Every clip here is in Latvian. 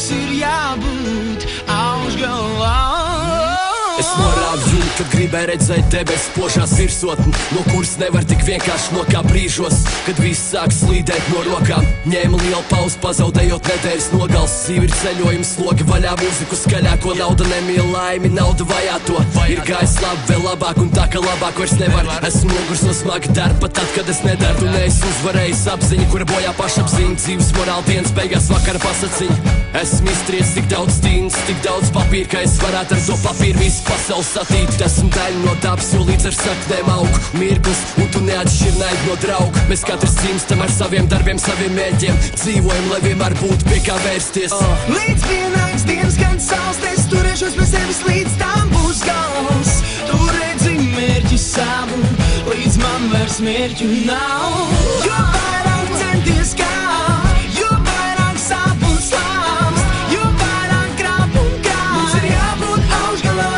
mums ir jābūt augšgalā. Es norāvu, kad gribēju redzēt debes pošās virsotni, no kuras nevar tik vienkārši nokāpt brīžos, kad viss sāk slīdēt no rokām. Ņēma lielu pauzi, pazaudējot nedēļas nogals. Dzīve ir ceļojums, slogi vaļā, mūziku skaļāko. Nauda nemīl laimi, nauda vajā to. Ir gājis labi, vēl labāk, un tā, ka labāk vairs nevar. Esmu nogurs no smaga darba, tad, kad es nedaru. Tu neesi uzvarējis apziņu, kura bojā pašapziņu. Dzīves morāla dienas beigās vakara pasaciņa. Esmu iztriec tik daudz tīnas, tik daudz papīra, ka es varētu ar to papīru visu pasaules satīt. Esmu daļa no dabas, jo līdz ar saknēm aug mirklis, un tu neatšķir naidu no draugu. Mēs katrs cīmstam ar saviem darbiem, saviem mēģiem. Dzīvojam, lai vienmēr būtu pie kā vērsties. Līdz pienāks dienas, kad saulsties, turēšos pie sevis, līdz tam būs gals. Tu redzi mērķi savu, līdz man vairs mērķu nav. Jo vairāk centies kā, jo vairāk sāp un slāpst, jo vairāk krāp un krāp. Mums ir jābūt augšgalā.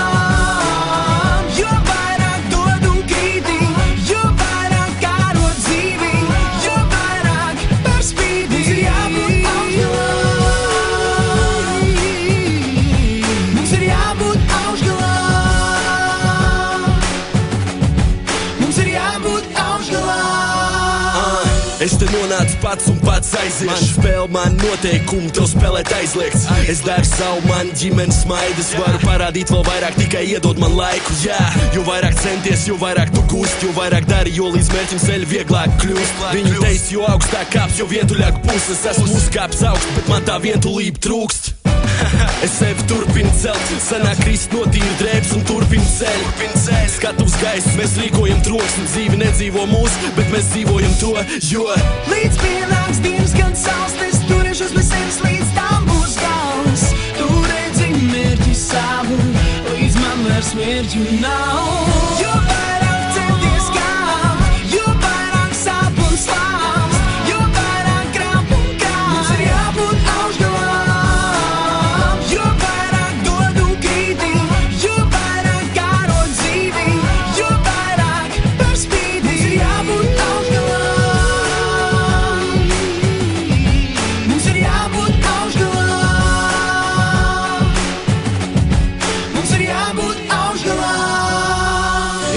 Jo vairāk dod un krīti, jo vairāk kāro dzīvi, jo vairāk par spīti. Mums ir jābūt augšgalā. Mums ir jābūt augšgalā. Mums ir jābūt augšgalā. Es te nonācu pats un pats aiziešu. Man spēle, man noteikumi, tev spēlēt aizliegts. Es daru savu, man ģimenes smaidas. Varu parādīt vēl vairāk, tikai iedod man laiku. Jā, jo vairāk centies, jo vairāk tu gūst, jo vairāk dari, jo līdz mērķim ceļu vieglāk kļūst. Viņi teica, jo augstāk kāps, jo vientuļāk būs. Es esmu uzkāpis augst, bet man tā vientulība trūkst. Es sevi turpinu celt, sanāk krist no tīra drēbes un turpinu ceļu. Skatuvs gaiss, mēs rīkojam troksni, dzīvi nedzīvo mūsu, bet mēs dzīvojam to, jo līdz pienāks dienas, kad saulsties, turēšos pie sevis, līdz tam būs gals. Tu redzi mērķi savu, līdz man vairs mērķu nav. Jo vairāk centies kā, jo vairāk sāp un slāpst, jo vairāk krāp un krāp. Mums ir jābūt augšgalā. Jo vairāk dod un krīti, jo vairāk kāro dzīvi, jo vairāk par spīti. Mums ir jābūt augšgalā. Mums ir jābūt augšgalā. Mums ir jābūt augšgalā.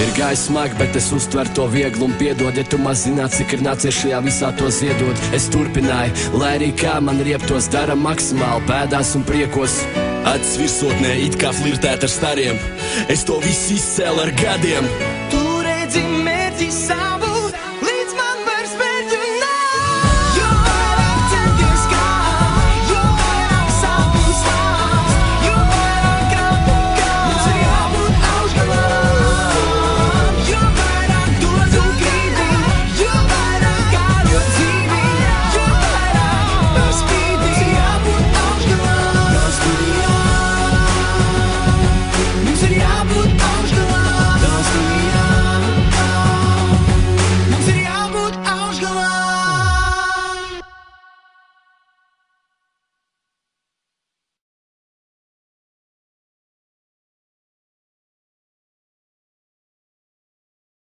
Ir gājis smagi, bet es uztveru to vieglu un piedod, ja tu maz zināt, cik ir nācies šajā visā to ziedot. Es turpināju, lai arī kā man rieptos, dara maksimāli pēdās un priekos. acis virsotnē it kā flirtēt ar stariem. Es to visu izcēlu ar gadiem. Tu redzi mērķi savu,